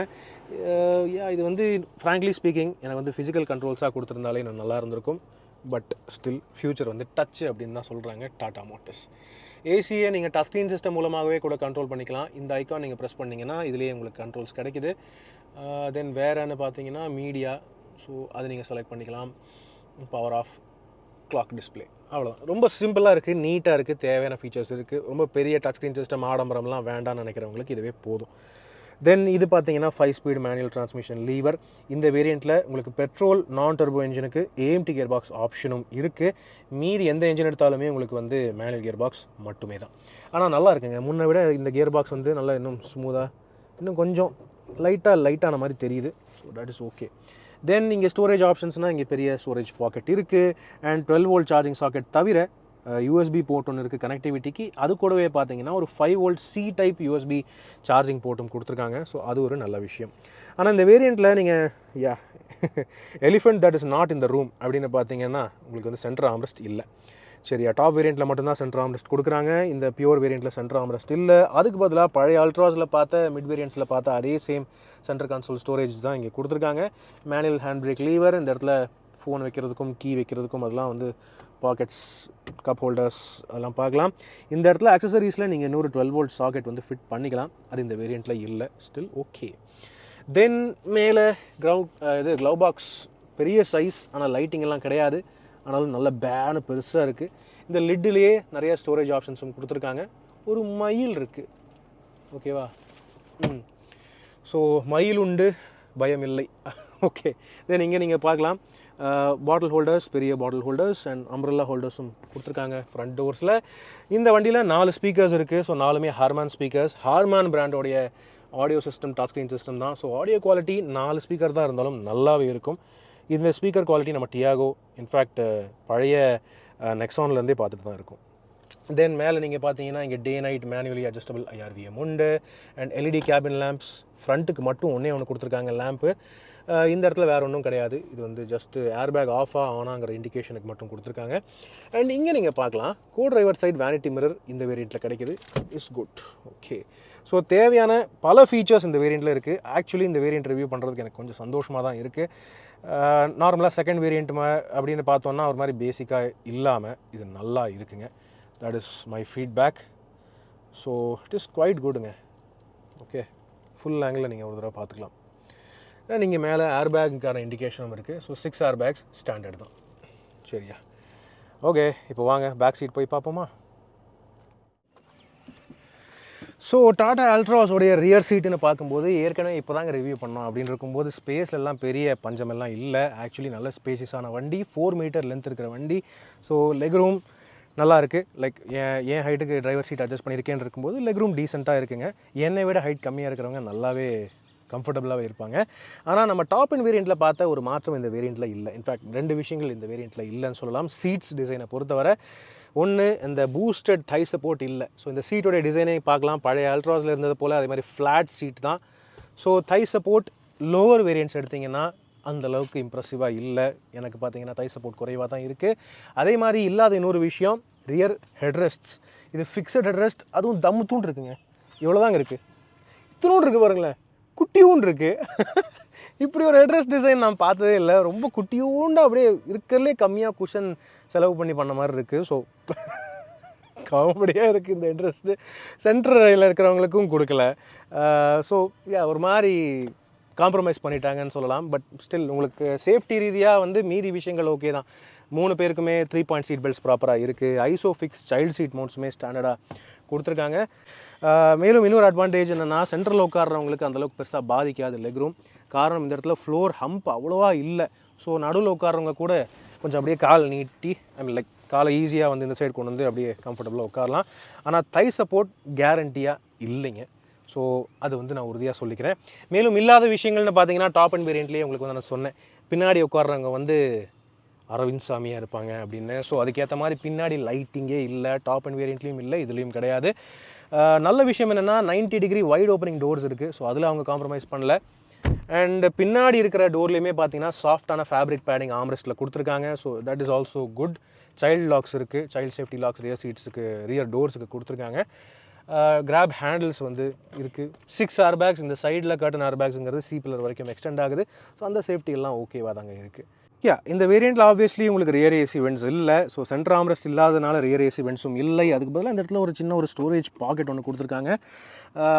இது வந்து ஃப்ராங்க்லி ஸ்பீக்கிங் எனக்கு வந்து ஃபிசிக்கல் கண்ட்ரோல்ஸாக கொடுத்துருந்தாலே இன்னும் நல்லா இருந்திருக்கும். பட் ஸ்டில் ஃப்யூச்சர் வந்து டச் அப்படின்னு தான் சொல்கிறாங்க டாடா மோட்டர்ஸ். ஏசியை நீங்கள் டச் ஸ்க்ரீன் சிஸ்டம் மூலமாகவே கூட கண்ட்ரோல் பண்ணிக்கலாம். இந்த ஐக்கான் நீங்கள் ப்ரெஸ் பண்ணிங்கன்னா இதுலேயே உங்களுக்கு கண்ட்ரோல்ஸ் கிடைக்குது. தென் வேறுன்னு பார்த்தீங்கன்னா மீடியா, ஸோ அதை நீங்கள் செலக்ட் பண்ணிக்கலாம். பவர் ஆஃப், கிளாக் டிஸ்பிளே, அவ்வளோதான். ரொம்ப சிம்பிளாக இருக்குது, நீட்டாக இருக்குது, தேவையான ஃபீச்சர்ஸ் இருக்குது. ரொம்ப பெரிய டச் ஸ்க்ரீன் சிஸ்டம் ஆடம்பரம்லாம் வேண்டாம்னு நினைக்கிறவங்களுக்கு இதுவே போதும். தென் இது பார்த்தீங்கன்னா 5 ஸ்பீட் மேனுவல் டிரான்ஸ்மிஷன் லீவர். இந்த வேரியண்ட்டில் உங்களுக்கு பெட்ரோல் நான் டர்போ என்ஜினுக்கு ஏஎம்டி கியர் பாக்ஸ் ஆப்ஷனும் இருக்குது. மீதி எந்த என்ஜின் எடுத்தாலுமே உங்களுக்கு வந்து மேனுவல் கியர் பாக்ஸ் மட்டுமே தான். ஆனால் நல்லா இருக்குங்க, முன்னை விட இந்த கியர் பாக்ஸ் வந்து நல்லா இன்னும் ஸ்மூத்தாக, இன்னும் கொஞ்சம் லைட்டான மாதிரி தெரியுது. So that is okay. Then இங்கே ஸ்டோரேஜ் ஆப்ஷன்ஸ்னால் இங்கே பெரிய ஸ்டோரேஜ் பாக்கெட் இருக்குது. அண்ட் 12 வோல்ட் சார்ஜிங் சாக்கெட் தவிர யூஎஸ்பி போர்ட் ஒன்று இருக்குது கனெக்டிவிட்டிக்கு. அது கூடவே பார்த்தீங்கன்னா ஒரு 5 volt C type USB charging போர்ட்டும் கொடுத்துருக்காங்க. ஸோ அது ஒரு நல்ல விஷயம். ஆனால் இந்த வேரியண்ட்டில் நீங்கள் elephant that is not in the room அப்படின்னு பார்த்தீங்கன்னா உங்களுக்கு வந்து சென்டர் ஆம்ரெஸ்ட் இல்லை. சரியா, டாப் வேரியண்ட்டில் மட்டும்தான் சென்டர் ஆம்ரெஸ்ட் கொடுக்குறாங்க. இந்த பியூர் வேரியண்ட்டில் சென்டர் ஆம்ரெஸ்ட் இல்லை. அதுக்கு பதிலாக பழைய அல்ட்ராஸில் பார்த்த மிட் வேரியண்ட்ஸில் பார்த்த அதே சேம் சென்டர் கன்சோல் ஸ்டோரேஜ் தான் இங்கே கொடுத்துருக்காங்க. மேனுவல் ஹேண்ட் பிரேக் லீவர், இந்த இடத்துல ஃபோன் வைக்கிறதுக்கும் கீ வைக்கிறதுக்கும் அதெல்லாம் வந்து பாக்கெட்ஸ், கப் ஹோல்டர்ஸ் அதெல்லாம் பார்க்கலாம். இந்த இடத்துல அக்சசரிஸில் நீங்கள் இன்னொரு 12 வோல்ட் சாக்கெட் வந்து ஃபிட் பண்ணிக்கலாம். அது இந்த வேரியண்ட்டில் இல்லை, ஸ்டில் ஓகே. தென் மேலே க்ளவ் பாக்ஸ் பெரிய சைஸ், ஆனால் லைட்டிங் எல்லாம் கிடையாது. ஆனாலும் நல்ல பேனு பெருசாக இருக்குது. இந்த லிட்டிலேயே நிறைய ஸ்டோரேஜ் ஆப்ஷன்ஸும் கொடுத்துருக்காங்க. ஒரு மயில் இருக்குது, ஓகேவா? ஸோ மயில் உண்டு, பயம் இல்லை. ஓகே. தென் இங்கே நீங்கள் பார்க்கலாம் பாட்டில் ஹோல்டர்ஸ், பெரிய பாட்டில் ஹோல்டர்ஸ் அண்ட் அம்ப்ரெல்லா ஹோல்டர்ஸும் கொடுத்துருக்காங்க ஃப்ரண்ட் டோர்ஸில். இந்த வண்டியில் 4 ஸ்பீக்கர்ஸ் இருக்குது. ஸோ 4மே ஹார்மேன் ஸ்பீக்கர்ஸ். ஹார்மேன் பிராண்டோடைய audio system, touch screen system தான். ஸோ ஆடியோ குவாலிட்டி 4 ஸ்பீக்கர் தான் இருந்தாலும் நல்லாவே இருக்கும். இந்த ஸ்பீக்கர் குவாலிட்டி நம்ம டியாகோ, இன்ஃபேக்ட் பழைய நெக்ஸான்லேருந்தே பார்த்துட்டு தான் இருக்கும். தென் மேலே நீங்கள் பார்த்தீங்கன்னா இங்கே day night manually adjustable IRVM உண்டு. அண்ட் எல்இடி கேபின் லேம்ப்ஸ், ஃப்ரண்ட்டுக்கு மட்டும் ஒன்று கொடுத்துருக்காங்க லேம்ப்பு. இந்த இடத்துல வேறு ஒன்றும் கிடையாது. இது வந்து ஜஸ்ட்டு ஏர்பேக் ஆஃபாக ஆனாங்கிற இண்டிகேஷனுக்கு மட்டும் கொடுத்துருக்காங்க. அண்ட் இங்கே நீங்கள் பார்க்கலாம் co driver side vanity mirror இந்த வேரியண்ட்டில் கிடைக்குது. Is good, okay. ஸோ தேவையான பல ஃபீச்சர்ஸ் இந்த வேரியண்ட்டில் இருக்குது. ஆக்சுவலி இந்த வேரியண்ட் ரிவ்யூ பண்ணுறதுக்கு எனக்கு கொஞ்சம் சந்தோஷமாக தான் இருக்குது. நார்மலாக செகண்ட் வேரியண்ட் அப்படின்னு பார்த்தோன்னா ஒரு மாதிரி பேசிக்காக இல்லாமல் இது நல்லா இருக்குங்க. That is my feedback. So it is quite குட்டுங்க. ஓகே, ஃபுல் ஆங்கிளில் நீங்கள் ஒரு தடவை பார்த்துக்கலாம். நீங்கள் மேலே ஏர்பேக்குக்கான இண்டிகேஷனும் இருக்குது. ஸோ 6 ஏர்பேக்ஸ் ஸ்டாண்டர்ட் தான். சரியா, ஓகே. இப்போ வாங்க பேக் சீட் போய் பார்ப்போமா? ஸோ டாடா அல்ட்ராஸோடைய ரியர் சீட்டுன்னு பார்க்கும்போது ஏற்கனவே இப்போ தாங்க ரிவ்யூ பண்ணோம் அப்படின்னு இருக்கும்போது ஸ்பேஸ்லாம் பெரிய பஞ்சமெல்லாம் இல்லை. ஆக்சுவலி நல்ல ஸ்பேஷியஸான வண்டி, 4 மீட்டர் லென்த் இருக்கிற வண்டி. ஸோ லெக் ரூம் நல்லா இருக்குது. லைக் என் ஹைட்டுக்கு டிரைவர் சீட் அட்ஜஸ்ட் பண்ணியிருக்கேன்னு இருக்கும்போது லெக் ரூம் டீசெண்டாக இருக்குங்க. என்னை விட ஹைட் கம்மியாக இருக்கிறவங்க நல்லாவே கம்ஃபர்டபுளாகவே இருப்பாங்க. ஆனால் நம்ம டாப் அண்ட் வேரியண்ட்டில் பார்த்த ஒரு மாற்றம் இந்த வேரியண்ட்டில் இல்லை. இன்ஃபேக்ட் 2 விஷயங்கள் இந்த வேரியண்ட்டில் இல்லைன்னு சொல்லலாம். சீட்ஸ் டிசைனை பொறுத்தவரை ஒன்று, இந்த பூஸ்டட் தை சப்போர்ட் இல்லை. ஸோ இந்த சீட்டோடைய டிசைனை பார்க்கலாம், பழைய அல்ட்ராஸில் இருந்தது போல் அதே மாதிரி ஃப்ளாட் சீட் தான். ஸோ தை சப்போர்ட் லோவர் வேரியண்ட்ஸ் எடுத்திங்கன்னா அந்தளவுக்கு இம்ப்ரெசிவாக இல்லை. எனக்கு பார்த்தீங்கன்னா தை சப்போர்ட் குறைவாக தான் இருக்குது. அதே மாதிரி இல்லாத இன்னொரு விஷயம் ரியர் ஹெட்ரெஸ்ட்ஸ். இது ஃபிக்ஸட் ஹெட்ரெஸ்ட், அதுவும் தம்மு தூண்டு இருக்குங்க. இவ்வளோ தாங்க இருக்குது, இத்தனோடு இருக்குது பாருங்களேன், குட்டியூண்டு இருக்குது. இப்படி ஒரு ஹெட்ரெஸ்ட் டிசைன் நான் பார்த்ததே இல்லை. ரொம்ப குட்டியூண்டு, அப்படியே இருக்கிறதுலே கம்மியாக குஷன் செலவு பண்ண மாதிரி இருக்குது. ஸோ காமெடியாக இருக்குது இந்த ஹெட்ரெஸ்ட்டு. சென்டர் ரயிலில் இருக்கிறவங்களுக்கும் கொடுக்கல. ஸோ ஒரு மாதிரி காம்ப்ரமைஸ் பண்ணிட்டாங்கன்னு சொல்லலாம். பட் ஸ்டில் உங்களுக்கு சேஃப்டி ரீதியாக வந்து மீதி விஷயங்கள் ஓகே தான். 3 பேருக்குமே 3 பாயிண்ட் சீட் பெல்ட்ஸ் ப்ராப்பராக இருக்குது. ஐசோஃபிக்ஸ் சைல்டு சீட் மவுண்ட்ஸுமே ஸ்டாண்டர்டாக கொடுத்துருக்காங்க. மேலும் இன்னொரு அட்வான்டேஜ் என்னென்னா சென்ட்ரல் உட்கார்றவங்களுக்கு அந்தளவுக்கு பெருசாக பாதிக்காது லெக் ரூம். காரணம் இந்த இடத்துல ஃப்ளோர் ஹம்ப் அவ்வளோவா இல்லை. ஸோ நடுவில் உட்காரவங்க கூட கொஞ்சம் அப்படியே கால் நீட்டி, லைக் காலை ஈஸியாக வந்து இந்த சைடு கொண்டு வந்து அப்படியே கம்ஃபர்டபுளாக உட்காரலாம். ஆனால் தை சப்போர்ட் கேரண்டியாக இல்லைங்க. ஸோ அது வந்து நான் உறுதியாக சொல்லிக்கிறேன். மேலும் இல்லாத விஷயங்கள்னு பார்த்தீங்கன்னா டாப் அண்ட் வேரியண்ட்லேயே உங்களுக்கு வந்து நான் சொன்னேன், பின்னாடி உட்கார்றவங்க வந்து அரவிந்த் சாமியாக இருப்பாங்க அப்படின்னு. ஸோ அதுக்கேற்ற மாதிரி பின்னாடி லைட்டிங்கே இல்லை, டாப் அண்ட் வேரியண்ட்லேயும் இல்லை, இதுலேயும் கிடையாது. நல்ல விஷயம் என்னென்னா 90 டிகிரி வைட் ஓப்பனிங் டோர்ஸ் இருக்குது. ஸோ அதில் அவங்க காம்ப்ரமைஸ் பண்ணல. அண்ட் பின்னாடி இருக்கிற டோர்லேயுமே பார்த்தீங்கன்னா சாஃப்டான ஃபேப்ரிக் பேடிங் ஆம்ரெஸ்ட்டில் கொடுத்துருக்காங்க. So that is also good. Child locks இருக்குது, சைல்டு சேஃப்டி லாக்ஸ் ரியர் சீட்ஸுக்கு ரியர் டோர்ஸுக்கு கொடுத்துருக்காங்க. கிராப் ஹேண்டில்ஸ் வந்து இருக்குது. 6 ஏர்பேக்ஸ், இந்த சைடில் கர்டன் ஏர்பேக்ஸுங்கிறது சி பில்லர் வரைக்கும் எக்ஸ்டெண்ட் ஆகுது. ஸோ அந்த சேஃப்டி எல்லாம் ஓகேவாக தாங்க இருக்குது. இந்த வேரியண்ட்டில் ஆப்வியஸ்லி உங்களுக்கு ரியர் ஏசி வென்ட்ஸ் இல்லை. ஸோ சென்டர் ஆம்ரெஸ்ட் இல்லாதனால ரியர் ஏசி வென்ட்ஸும் இல்லை. அதுக்கு பதிலாக இந்த இடத்துல ஒரு சின்ன ஒரு ஸ்டோரேஜ் பாக்கெட் ஒன்று கொடுத்துருக்காங்க.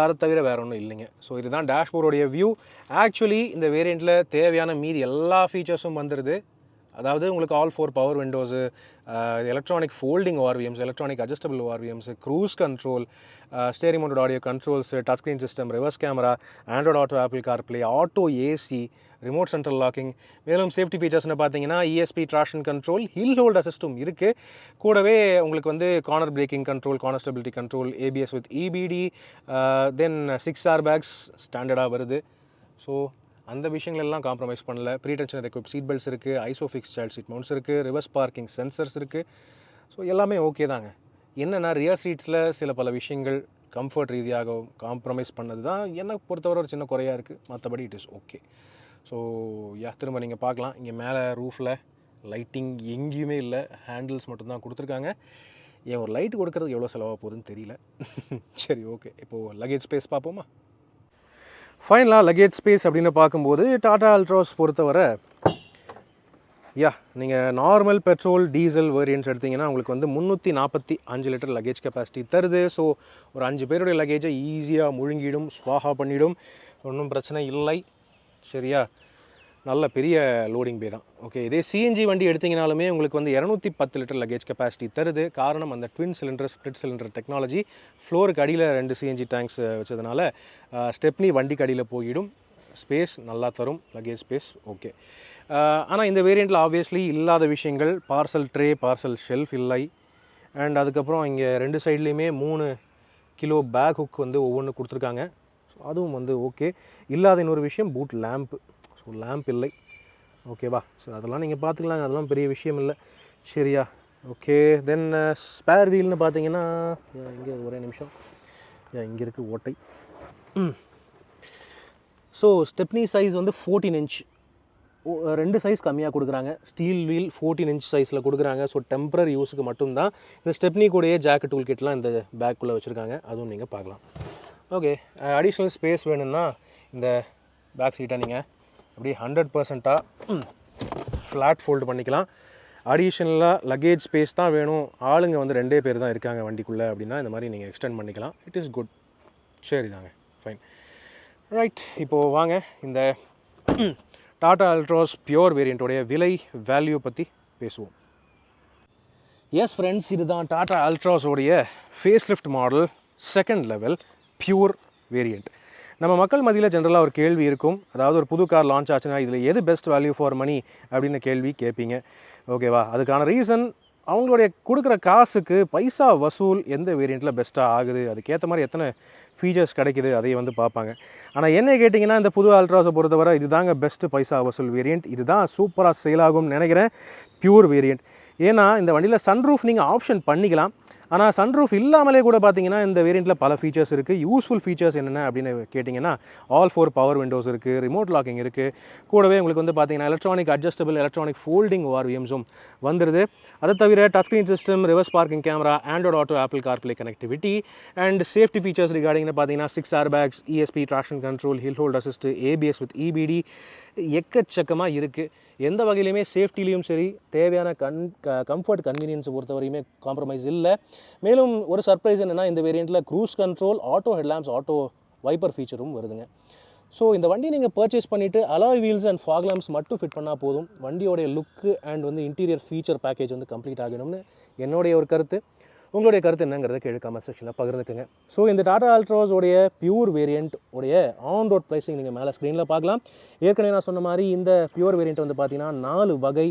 அதை தவிர வேறு ஒன்றும் இல்லைங்க. ஸோ இதுதான் டேஷ்போர்டோடைய வியூ. ஆக்சுவலி இந்த வேரியண்ட்டில் தேவையான மீதி எல்லா ஃபீச்சர்ஸும் வந்துடுது. அதாவது உங்களுக்கு all 4 power windows, electronic folding ORVMs, electronic adjustable ORVMs, cruise control, steering mounted audio controls, touch screen system, reverse camera, Android auto, Apple CarPlay, auto AC, remote central locking. மேலும் சேஃப்டி ஃபீச்சர்ஸ்னு பார்த்தீங்கன்னா ESP traction control, hill hold அசிஸ்டும் இருக்குது. கூடவே உங்களுக்கு வந்து corner braking control, corner stability control, ABS with EBD, then 6 airbags ஸ்டாண்டர்டாக வருது. ஸோ அந்த விஷயங்கள் எல்லாம் காம்ப்ரமைஸ் பண்ணல. Pre tensioner equip seat belts இருக்குது, ஐசோஃபிக்ஸ் சைல்ட் சீட் மவுண்ட்ஸ் இருக்குது, ரிவர்ஸ் பார்க்கிங் சென்சர்ஸ் இருக்குது. ஸோ எல்லாமே ஓகே தாங்க. என்னென்னா ரியர் சீட்ஸில் சில பல விஷயங்கள் கம்ஃபர்ட் ரீதியாக காம்ப்ரமைஸ் பண்ணது தான் என்னை பொறுத்தவரை ஒரு சின்ன குறையாக இருக்குது. மற்றபடி இட் இஸ் ஓகே. ஸோ திரும்ப நீங்கள் பார்க்கலாம், இங்கே மேலே ரூஃபில் லைட்டிங் எங்கேயுமே இல்லை, ஹேண்டில்ஸ் மட்டும்தான் கொடுத்துருக்காங்க. ஏன் ஒரு லைட் கொடுக்குறது எவ்வளோ செலவாக போகுதுன்னு தெரியல. சரி, ஓகே. இப்போது லக்கேஜ் ஸ்பேஸ் பார்ப்போமா? ஃபைனலாக லக்கேஜ் ஸ்பேஸ் அப்படின்னு பார்க்கும்போது டாடா அல்ட்ராஸ் பொறுத்தவரை நீங்கள் நார்மல் பெட்ரோல் டீசல் வேரியன்ட்ஸ் எடுத்திங்கன்னா உங்களுக்கு வந்து 345 லிட்டர் லக்கேஜ் கெப்பாசிட்டி தருது. ஸோ ஒரு 5 பேருடைய லக்கேஜை ஈஸியாக முழுங்கிடும், ஸ்வாஹா பண்ணிவிடும், ஒன்றும் பிரச்சனை இல்லை. சரியா? நல்ல பெரிய லோடிங் பே தான். ஓகே, இதே சிஎன்ஜி வண்டி எடுத்திங்கனாலுமே உங்களுக்கு வந்து 210 லிட்டர் லக்கேஜ் கெப்பாசிட்டி தருது. காரணம் அந்த twin cylinder split cylinder technology. ஃப்ளோருக்கு அடியில் 2 சிஎன்ஜி டேங்க்ஸ் வச்சதுனால ஸ்டெப்னி வண்டிக்கு அடியில் போயிடும். ஸ்பேஸ் நல்லா தரும், லக்கேஜ் ஸ்பேஸ் ஓகே. ஆனால் இந்த வேரியண்ட்டில் ஆப்வியஸ்லி இல்லாத விஷயங்கள் பார்சல் ட்ரே, பார்சல் ஷெல்ஃப் இல்லை. அண்ட் அதுக்கப்புறம் இங்கே 2 சைட்லேயுமே 3 கிலோ பேக் ஹுக் வந்து ஒவ்வொன்று கொடுத்துருக்காங்க. ஸோ அதுவும் வந்து ஓகே. இல்லாத இன்னொரு விஷயம் பூட் லேம்ப். ஸோ லேம்ப் இல்லை. ஓகேவா? ஸோ அதெல்லாம் நீங்கள் பார்த்துக்கலாங்க, அதெல்லாம் பெரிய விஷயம் இல்லை. சரியா? ஓகே. தென் ஸ்பேர் வீல்னு பார்த்தீங்கன்னா இங்கே ஒரே நிமிஷம், இங்கே இருக்குது ஓட்டை. ஸோ ஸ்டெப்னி சைஸ் வந்து 14 இன்ச், 2 சைஸ் கம்மியாக கொடுக்குறாங்க. ஸ்டீல் வீல் 14 இன்ச் சைஸில் கொடுக்குறாங்க. ஸோ டெம்பரரி யூஸுக்கு மட்டும்தான். இந்த ஸ்டெப்னி கூடயே ஜாக்கெட் டூல் கிட்லாம் இந்த பேக்குள்ளே வச்சுருக்காங்க, அதுவும் நீங்கள் பார்க்கலாம். ஓகே. அடிஷ்னல் ஸ்பேஸ் வேணும்னா இந்த பேக் சீட்டை நீங்கள் அப்படியே 100%ஆக ஃப்ளாட் ஃபோல்டு பண்ணிக்கலாம். அடிஷ்னலாக லக்கேஜ் ஸ்பேஸ் தான் வேணும், ஆளுங்க வந்து 2 பேர் தான் இருக்காங்க வண்டிக்குள்ளே அப்படின்னா இந்த மாதிரி நீங்கள் எக்ஸ்டெண்ட் பண்ணிக்கலாம். It is good. சரி தாங்க, ஃபைன். ரைட், இப்போது வாங்க இந்த டாடா அல்ட்ராஸ் பியூர் வேரியண்ட்டோடைய விலை வேல்யூ பற்றி பேசுவோம். எஸ் ஃப்ரெண்ட்ஸ், இதுதான் டாடா அல்ட்ராஸோடைய facelift model second level pure variant. நம்ம மக்கள் மத்தியில் ஜென்ரலாக ஒரு கேள்வி இருக்கும், அதாவது ஒரு புது கார் லான்ச் ஆச்சுன்னா இதில் எது பெஸ்ட் வேல்யூ ஃபார் மணி அப்படின்னு கேள்வி கேட்பீங்க. ஓகேவா? அதுக்கான ரீசன் அவங்களுடைய கொடுக்குற காசுக்கு பைசா வசூல் எந்த வேரியண்ட்டில் பெஸ்ட்டாக ஆகுது, அதுக்கேற்ற மாதிரி எத்தனை ஃபீச்சர்ஸ் கிடைக்குது அதையை வந்து பார்ப்பாங்க. ஆனால் என்ன கேட்டிங்கன்னா இந்த புது அல்ட்ராஸை பொறுத்தவரை இது தாங்க பெஸ்ட்டு பைசா வசூல் வேரியண்ட். இதுதான் சூப்பராக சேல் ஆகும்னு நினைக்கிறேன், பியூர் வேரியண்ட். ஏன்னா இந்த வண்டியில் சன்ரூஃப் நீங்கள் ஆப்ஷன் பண்ணிக்கலாம். ஆனால் சன்ரூஃப் இல்லாமலே கூட பார்த்தீங்கன்னா இந்த வேரியண்ட்டில் பல ஃபீச்சர்ஸ் இருக்குது. யூஸ்ஃபுல் ஃபீச்சர்ஸ் என்னென்ன அப்படின்னு கேட்டிங்கன்னா ஆல் 4 பவர் விண்டோஸ் இருக்குது, ரிமோட் லாக்கிங் இருக்குது. கூடவே உங்களுக்கு வந்து பார்த்தீங்கன்னா எலக்ட்ரானிக் அட்ஜஸ்டபிள், எலக்ட்ரானிக் ஃபோல்டிங் ORVMஸும் வந்துடுது. அதை தவிர touch screen system, reverse parking camera, Android auto, Apple CarPlay connectivity and safety features ரிகார்டிங்னு பார்த்தீங்கன்னா 6 airbags, ESP traction control, hill hold assist, ABS with EBD எக்கச்சக்கமாக இருக்குது. எந்த வகையிலையுமே சேஃப்டிலையும் சரி, தேவையான கம்ஃபர்ட் கன்வீனியன்ஸை பொறுத்தவரையுமே காம்ப்ரமைஸ் இல்லை. மேலும் ஒரு சர்ப்ரைஸ் என்னென்னா இந்த வேரியண்ட்டில் cruise control, auto headlamps, auto wiper ஃபீச்சரும் வருதுங்க. ஸோ இந்த வண்டி நீங்கள் பர்ச்சேஸ் பண்ணிவிட்டு alloy wheels and fog lamps மட்டும் ஃபிட் பண்ணால் போதும், வண்டியோடைய லுக்கு அண்ட் வந்து இன்டீரியர் ஃபீச்சர் பேக்கேஜ் வந்து கம்ப்ளீட் ஆகணும்னு என்னுடைய ஒரு கருத்து. உங்களுடைய கருத்து என்னங்கிறத கீழே கமெண்ட் செக்ஷனில் பகிர்ந்துக்குங்க. ஸோ இந்த டாடா அல்ட்ராஸோடைய பியூர் வேரியண்ட் உடைய ஆன் ரோட் ப்ரைஸிங் நீங்கள் மேலே ஸ்க்ரீனில் பார்க்கலாம். ஏற்கனவே நான் சொன்ன மாதிரி இந்த பியூர் வேரியண்ட் வந்து பார்த்தீங்கன்னா 4 வகை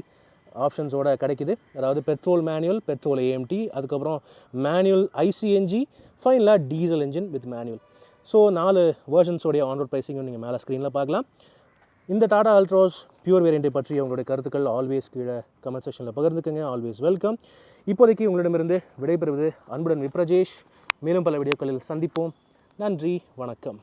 ஆப்ஷன்ஸோட கிடைக்குது. அதாவது பெட்ரோல் மேனுவல், பெட்ரோல் AMT, அதுக்கப்புறம் மேனுவல் ICNG, ஃபைனலாக diesel engine with manual. So 4 வேர்ஷன்ஸோடைய ஆன் ரோட் ப்ரைஸிங்கும் நீங்கள் மேலே ஸ்க்ரீனில் பார்க்கலாம். இந்த டாடா அல்ட்ராஸ் பியூர் வேரியண்ட்டை பற்றி உங்களுடைய கருத்துக்கள் ஆல்வேஸ் கீழே கமெண்ட் செக்ஷனில் பகிர்ந்துக்குங்க. Always welcome. இப்போதைக்கு உங்களிடமிருந்து விடைபெறுவது அன்புடன் விப்ரஜேஷ். மேலும் பல வீடியோக்களில் சந்திப்போம். நன்றி, வணக்கம்.